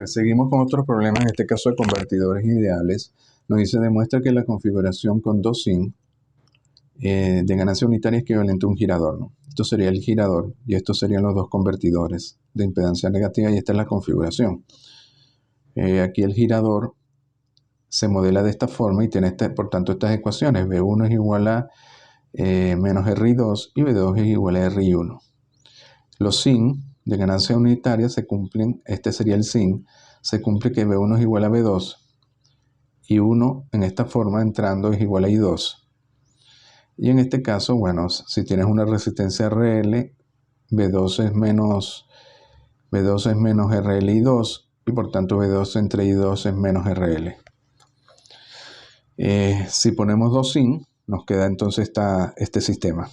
Seguimos con otro problema, en este caso de convertidores ideales. Nos dice, demuestra que la configuración con dos SIN de ganancia unitaria es equivalente a un girador, ¿no? Esto sería el girador y estos serían los dos convertidores de impedancia negativa y esta es la configuración. Aquí el girador se modela de esta forma y tiene, por tanto, estas ecuaciones. V1 es igual a menos RI2 y V2 es igual a RI1. Los SIN de ganancia unitaria se cumplen, este sería el SIN, se cumple que V1 es igual a V2 y 1 en esta forma entrando es igual a I2. Y en este caso, bueno, si tienes una resistencia RL, V2 es menos RL I2 y por tanto V2 entre I2 es menos RL. Si ponemos dos SIN, nos queda entonces este sistema.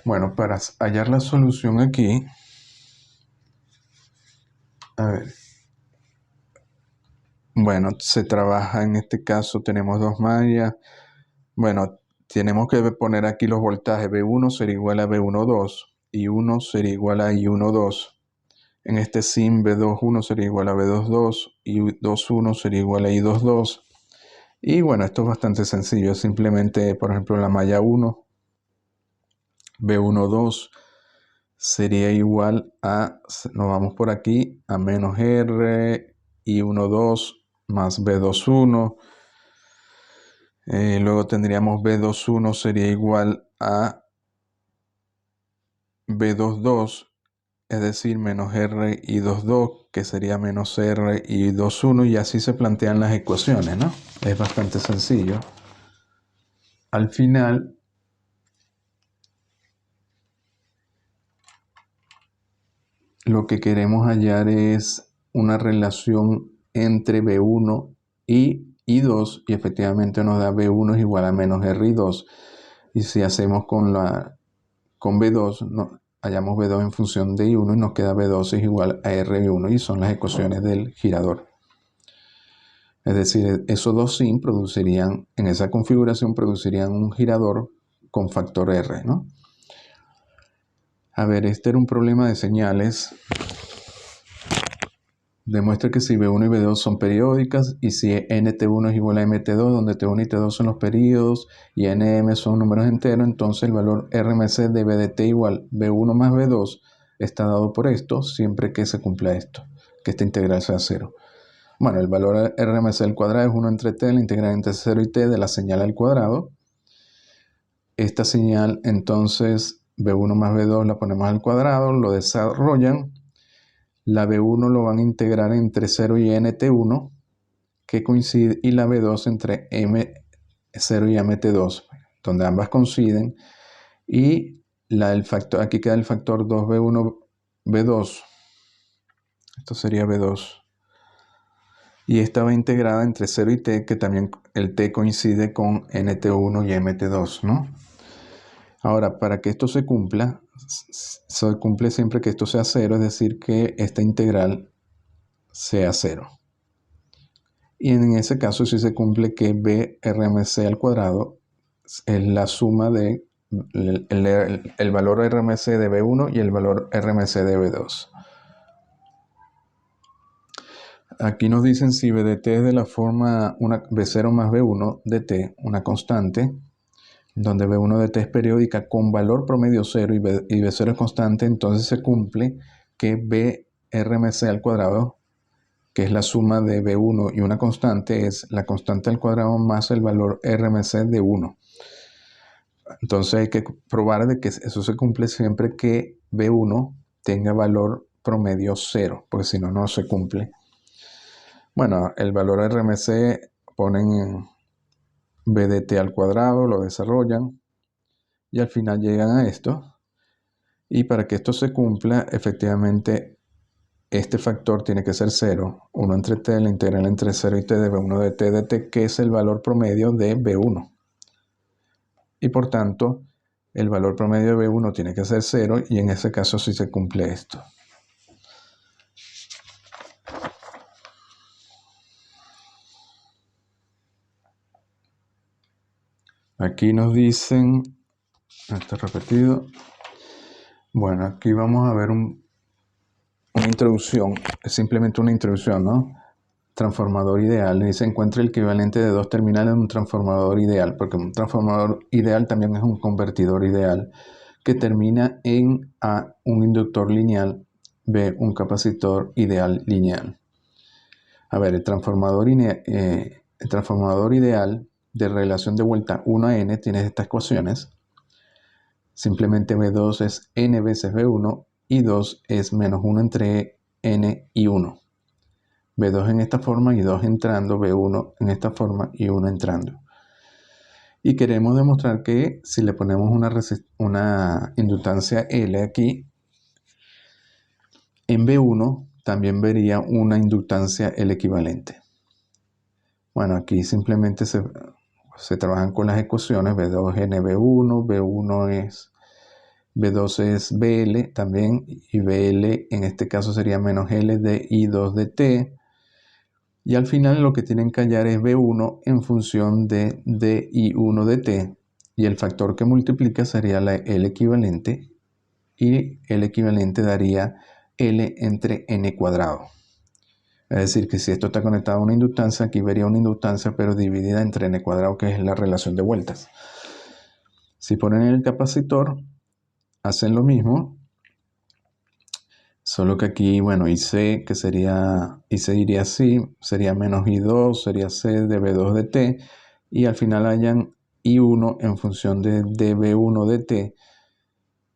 Bueno, para hallar la solución aquí, a ver, bueno, se trabaja en este caso, tenemos dos mallas. Bueno, tenemos que poner aquí los voltajes. V1 será igual a V1,2 y 1 será igual a I1,2. En este SIN V2,1 sería igual a V2,2 y I2,1 sería igual a I2,2. Y bueno, esto es bastante sencillo. Simplemente, por ejemplo, la malla 1, V1,2 sería igual a, nos vamos por aquí, a menos R, I1,2 más V2,1. Luego tendríamos V2,1 sería igual a V2,2, es decir, menos R y 2,2, que sería menos R y 2,1, y así se plantean las ecuaciones, ¿no? Es bastante sencillo. Al final, lo que queremos hallar es una relación entre V1 y I2, y efectivamente nos da V1 es igual a menos R y 2. Y si hacemos con V2, hallamos V2 en función de I1 y nos queda V2 es igual a R1 y son las ecuaciones del girador. Es decir, esos dos SIN producirían, en esa configuración producirían un girador con factor R, ¿no? A ver, este era un problema de señales. Demuestra que si V1 y V2 son periódicas y si NT1 es igual a MT2, donde T1 y T2 son los períodos y NM son números enteros, entonces el valor RMC de B de T igual V1 más V2 está dado por esto, siempre que se cumpla esto, que esta integral sea 0. Bueno, el valor RMC al cuadrado es 1 entre T, la integral entre 0 y T de la señal al cuadrado. Esta señal, entonces, V1 más V2 la ponemos al cuadrado, lo desarrollan. La V1 lo van a integrar entre 0 y NT1, que coincide, y la V2 entre M0 y MT2, donde ambas coinciden. Y aquí queda el factor 2V1, V2. Esto sería V2. Y esta va integrada entre 0 y T, que también el T coincide con NT1 y MT2, ¿no? Ahora, para que esto se cumple siempre que esto sea 0, es decir, que esta integral sea 0. Y en ese caso sí se cumple que BRMC al cuadrado es la suma de el valor RMC de B1 y el valor RMC de B2. Aquí nos dicen si B de T es de la forma B0 más B1 de T, una constante, donde B1 de T es periódica con valor promedio 0 y B0 es constante, entonces se cumple que BRMC al cuadrado, que es la suma de B1 y una constante, es la constante al cuadrado más el valor RMC de 1. Entonces hay que probar de que eso se cumple siempre que B1 tenga valor promedio 0, porque si no, no se cumple. Bueno, el valor RMC ponen en B de T al cuadrado, lo desarrollan y al final llegan a esto. Y para que esto se cumpla, efectivamente, este factor tiene que ser 0. 1 entre T, la integral entre 0 y T de B1 de T de T, que es el valor promedio de B1. Y por tanto, el valor promedio de B1 tiene que ser 0 y en ese caso sí se cumple esto. Aquí nos dicen, está repetido. Bueno, aquí vamos a ver una introducción, es simplemente una introducción, ¿no? Transformador ideal, y se encuentra el equivalente de dos terminales de un transformador ideal, porque un transformador ideal también es un convertidor ideal, que termina en A, un inductor lineal, B, un capacitor ideal lineal. A ver, el transformador ideal de relación de vuelta 1 a n tiene estas ecuaciones. Simplemente B2 es n veces B1 y 2 es menos 1 entre n y 1. B2 en esta forma y 2 entrando, B1 en esta forma y 1 entrando. Y queremos demostrar que si le ponemos una inductancia L aquí, en B1 también vería una inductancia L equivalente. Bueno, aquí simplemente se trabajan con las ecuaciones. B2 es NB1, B2 es BL también, y BL en este caso sería menos L de I2 de T. Y al final lo que tienen que hallar es B1 en función de DI1 de T. Y el factor que multiplica sería la L equivalente. Y el equivalente daría L entre N cuadrado. Es decir, que si esto está conectado a una inductancia, aquí vería una inductancia, pero dividida entre N cuadrado, que es la relación de vueltas. Si ponen el capacitor, hacen lo mismo. Solo que aquí, bueno, IC, que sería, IC iría así, sería menos I2, sería C de B2 de T, y al final hayan I1 en función de dB1 de T,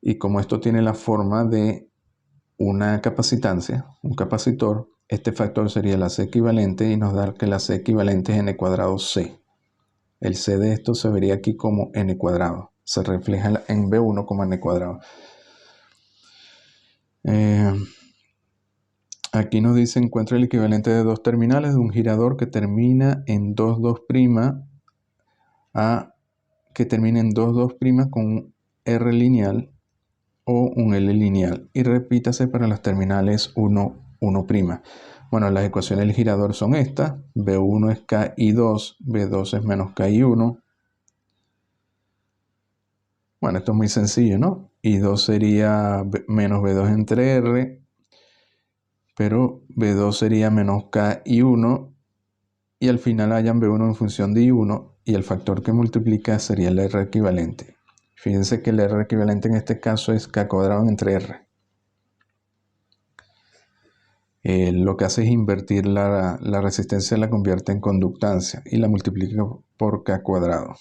y como esto tiene la forma de una capacitancia, un capacitor, este factor sería la C equivalente y nos da que la C equivalente es N cuadrado C. El C de esto se vería aquí como N cuadrado, se refleja en B1 como N cuadrado. Aquí nos dice encuentra el equivalente de dos terminales de un girador que termina en 2,2' que termina en 2,2' con un R lineal o un L lineal, y repítase para las terminales 1, 1'. Bueno, las ecuaciones del girador son estas. B1 es KI2, B2 es menos KI1. Bueno, esto es muy sencillo, ¿no? I2 sería menos B2 entre R, pero B2 sería menos KI1, y al final hayan B1 en función de I1, y el factor que multiplica sería el R equivalente. Fíjense que el R equivalente en este caso es K cuadrado entre R. Lo que hace es invertir la resistencia, la convierte en conductancia y la multiplica por K cuadrado.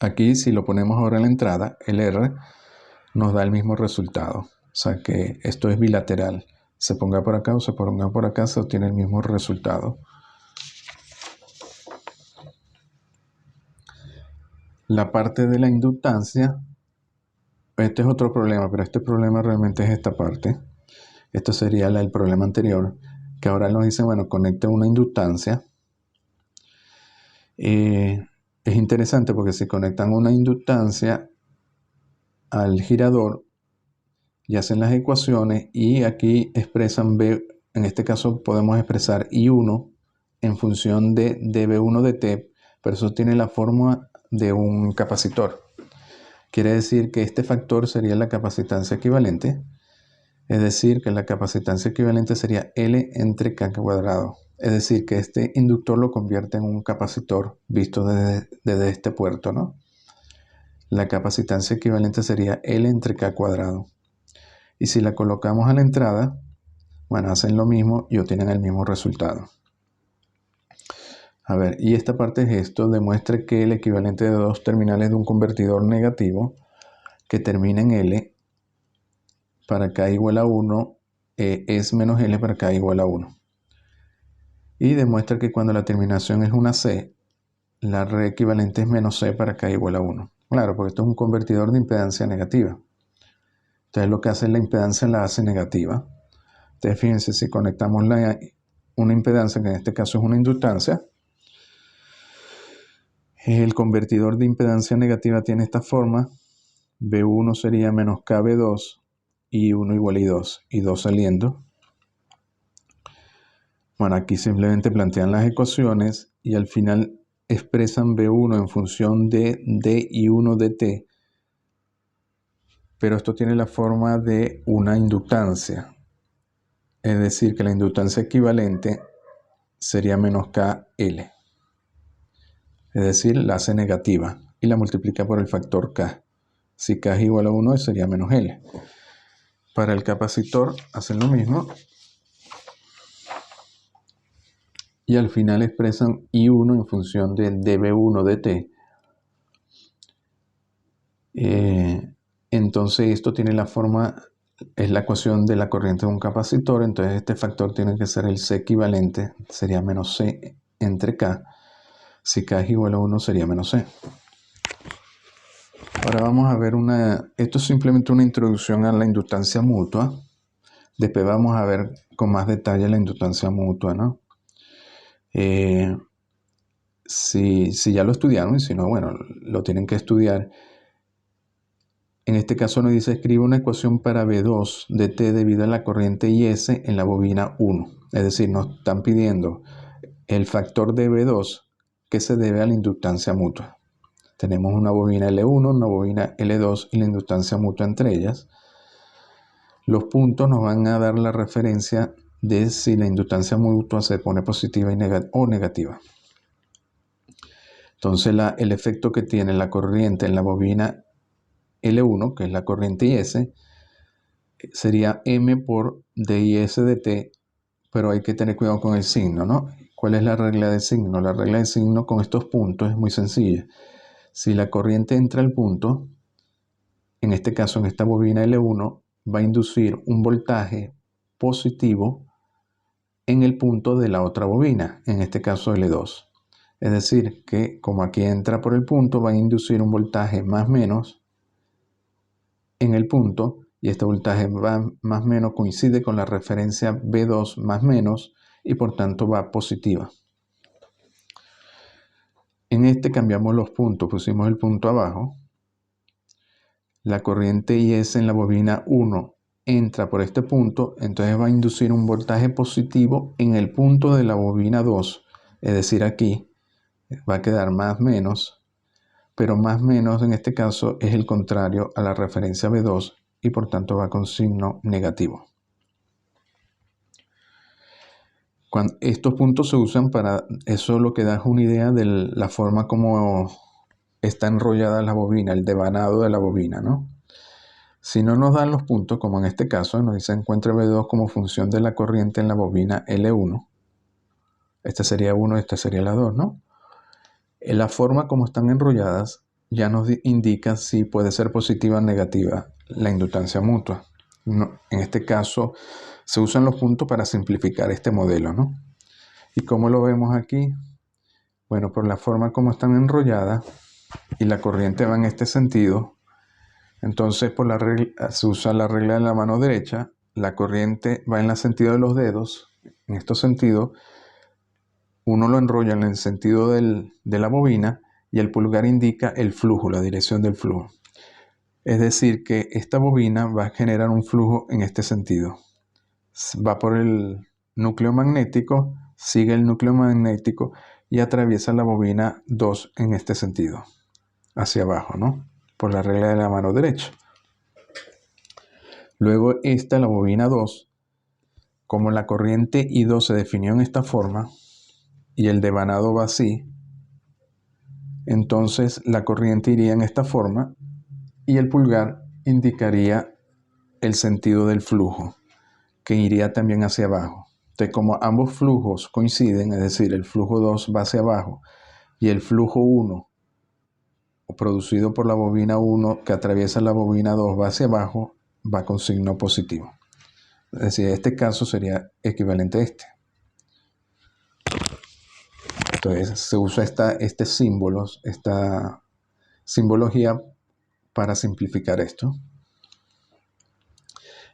Aquí, si lo ponemos ahora en la entrada, el R nos da el mismo resultado. O sea que esto es bilateral. Se ponga por acá o se ponga por acá, se obtiene el mismo resultado. La parte de la inductancia, este es otro problema, pero este problema realmente es esta parte. Esto sería el problema anterior, que ahora nos dice, bueno, conecte una inductancia. Es interesante porque si conectan una inductancia al girador y hacen las ecuaciones, y aquí expresan B, en este caso podemos expresar I1 en función de dB1 de T, pero eso tiene la forma de un capacitor. Quiere decir que este factor sería la capacitancia equivalente, es decir, que la capacitancia equivalente sería L entre K cuadrado. Es decir, que este inductor lo convierte en un capacitor visto desde este puerto, ¿no? La capacitancia equivalente sería L entre K cuadrado. Y si la colocamos a la entrada, bueno, hacen lo mismo y obtienen el mismo resultado. A ver, y esta parte es esto, demuestra que el equivalente de dos terminales de un convertidor negativo que termina en L para K igual a 1 es menos L para K igual a 1. Y demuestra que cuando la terminación es una C, la R equivalente es menos C para K igual a 1. Claro, porque esto es un convertidor de impedancia negativa. Entonces lo que hace la impedancia la hace negativa. Entonces fíjense, si conectamos una impedancia, que en este caso es una inductancia, el convertidor de impedancia negativa tiene esta forma. B1 sería menos KB2 y 1 igual a I2, y 2 saliendo. Bueno, aquí simplemente plantean las ecuaciones y al final expresan B1 en función de DI1 de T, pero esto tiene la forma de una inductancia. Es decir, que la inductancia equivalente sería menos KL. Es decir, la hace negativa y la multiplica por el factor K. Si K es igual a 1, sería menos L. Para el capacitor hacen lo mismo. Y al final expresan I1 en función de dB1 dt. Entonces esto tiene la forma, es la ecuación de la corriente de un capacitor. Entonces este factor tiene que ser el C equivalente, sería menos C entre K. Si K es igual a 1 sería menos C. Ahora vamos a ver esto es simplemente una introducción a la inductancia mutua. Después vamos a ver con más detalle la inductancia mutua, ¿no? Si ya lo estudiaron y si no, bueno, lo tienen que estudiar. En este caso nos dice, escribe una ecuación para V2 de T debido a la corriente IS en la bobina 1. Es decir, nos están pidiendo el factor de V2 que se debe a la inductancia mutua. Tenemos una bobina L1, una bobina L2 y la inductancia mutua entre ellas. Los puntos nos van a dar la referencia de si la inductancia mutua se pone positiva o negativa. Entonces el efecto que tiene la corriente en la bobina L1, que es la corriente IS, sería M por DIS de T, pero hay que tener cuidado con el signo, ¿no? ¿Cuál es la regla del signo? La regla del signo con estos puntos es muy sencilla. Si la corriente entra al punto, en este caso en esta bobina L1, va a inducir un voltaje positivo en el punto de la otra bobina, en este caso L2. Es decir, que como aquí entra por el punto, va a inducir un voltaje más menos en el punto, y este voltaje más menos coincide con la referencia V2 más menos, y por tanto va positiva. En este cambiamos los puntos, pusimos el punto abajo. La corriente IS en la bobina 1 entra por este punto, entonces va a inducir un voltaje positivo en el punto de la bobina 2, es decir, aquí va a quedar más menos, pero más menos en este caso es el contrario a la referencia V2 y por tanto va con signo negativo. Cuando estos puntos se usan para, eso lo que da es una idea de la forma como está enrollada la bobina, el devanado de la bobina, ¿no? Si no nos dan los puntos, como en este caso, nos dice encuentre V2 como función de la corriente en la bobina L1. Esta sería 1 y esta sería la 2, ¿no? En la forma como están enrolladas ya nos indica si puede ser positiva o negativa la inductancia mutua. No, en este caso se usan los puntos para simplificar este modelo, ¿no? ¿Y cómo lo vemos aquí? Bueno, por la forma como están enrolladas y la corriente va en este sentido, entonces por la regla, se usa la regla de la mano derecha, la corriente va en el sentido de los dedos, en estos sentidos, uno lo enrolla en el sentido de la bobina y el pulgar indica el flujo, la dirección del flujo. Es decir, que esta bobina va a generar un flujo en este sentido. Va por el núcleo magnético, sigue el núcleo magnético y atraviesa la bobina 2 en este sentido, hacia abajo, ¿no? Por la regla de la mano derecha. Luego esta, la bobina 2, como la corriente I2 se definió en esta forma y el devanado va así, entonces la corriente iría en esta forma y el pulgar indicaría el sentido del flujo, que iría también hacia abajo. Entonces, como ambos flujos coinciden, es decir, el flujo 2 va hacia abajo y el flujo 1, producido por la bobina 1 que atraviesa la bobina 2 va hacia abajo, va con signo positivo. Es decir, este caso sería equivalente a este. Entonces se usa esta simbología para simplificar esto.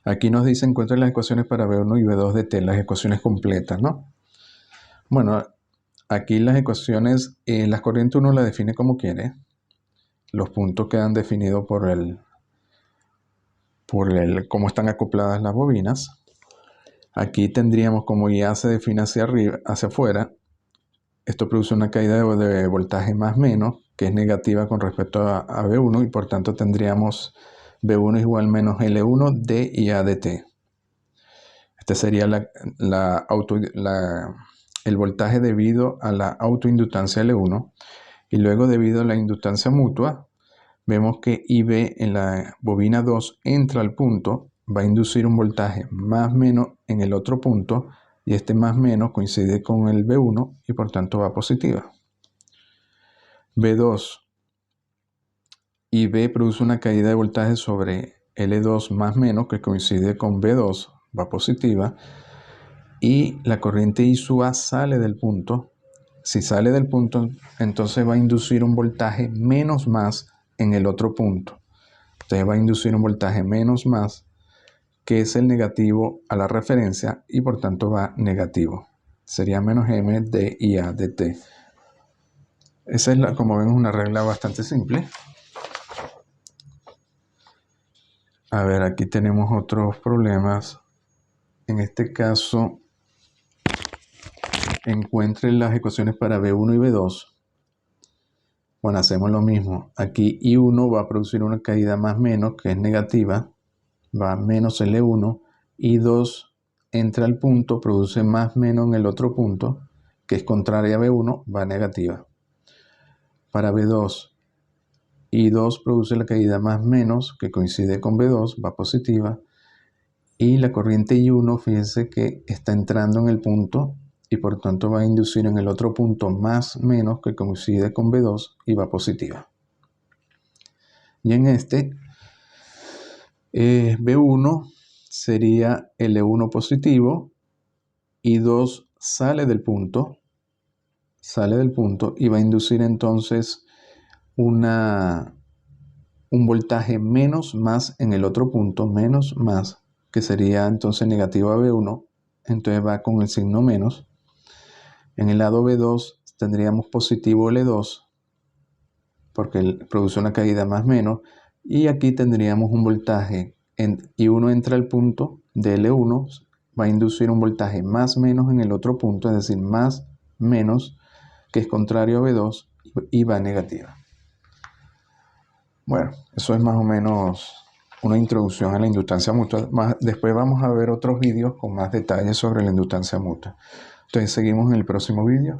Aquí nos dice encuentra las ecuaciones para V1 y V2 de T, las ecuaciones completas, ¿no? Bueno, aquí las ecuaciones, las corrientes uno las define como quiere. Los puntos quedan definidos por cómo están acopladas las bobinas. Aquí tendríamos como IA se define hacia arriba, hacia afuera. Esto produce una caída de voltaje más menos, que es negativa con respecto a V1 y por tanto tendríamos V1 igual menos L1 D y A de T. Este sería el voltaje debido a la autoinductancia L1. Y luego, debido a la inductancia mutua, vemos que IB en la bobina 2 entra al punto, va a inducir un voltaje más menos en el otro punto, y este más menos coincide con el B1 y por tanto va positiva. B2 y B produce una caída de voltaje sobre L2 más menos que coincide con B2, va positiva, y la corriente I sub A sale del punto. Si sale del punto, entonces va a inducir un voltaje menos más en el otro punto. Entonces va a inducir un voltaje menos más, que es el negativo a la referencia, y por tanto va negativo. Sería menos M de IA de T. Esa es, como vemos, una regla bastante simple. A ver, aquí tenemos otros problemas. En este caso, encuentre las ecuaciones para B1 y B2. Bueno, hacemos lo mismo. Aquí I1 va a producir una caída más menos, que es negativa. Va menos L1. I2 entra al punto, produce más menos en el otro punto, que es contraria a B1, va negativa. Para B2, I2 produce la caída más menos, que coincide con B2, va positiva. Y la corriente I1, fíjense que está entrando en el punto y por tanto va a inducir en el otro punto más menos, que coincide con B2 y va positiva. Y en este, B1 sería L1 positivo, I2 sale del punto y va a inducir entonces un voltaje menos más en el otro punto, menos más, que sería entonces negativo a B1, entonces va con el signo menos. En el lado B2 tendríamos positivo L2, porque produce una caída más menos, y aquí tendríamos un voltaje, I1 entra al punto de L1, va a inducir un voltaje más menos en el otro punto, es decir, más menos, que es contrario a B2, y va negativa. Bueno, eso es más o menos una introducción a la inductancia mutua. Después vamos a ver otros vídeos con más detalles sobre la inductancia mutua. Entonces seguimos en el próximo vídeo.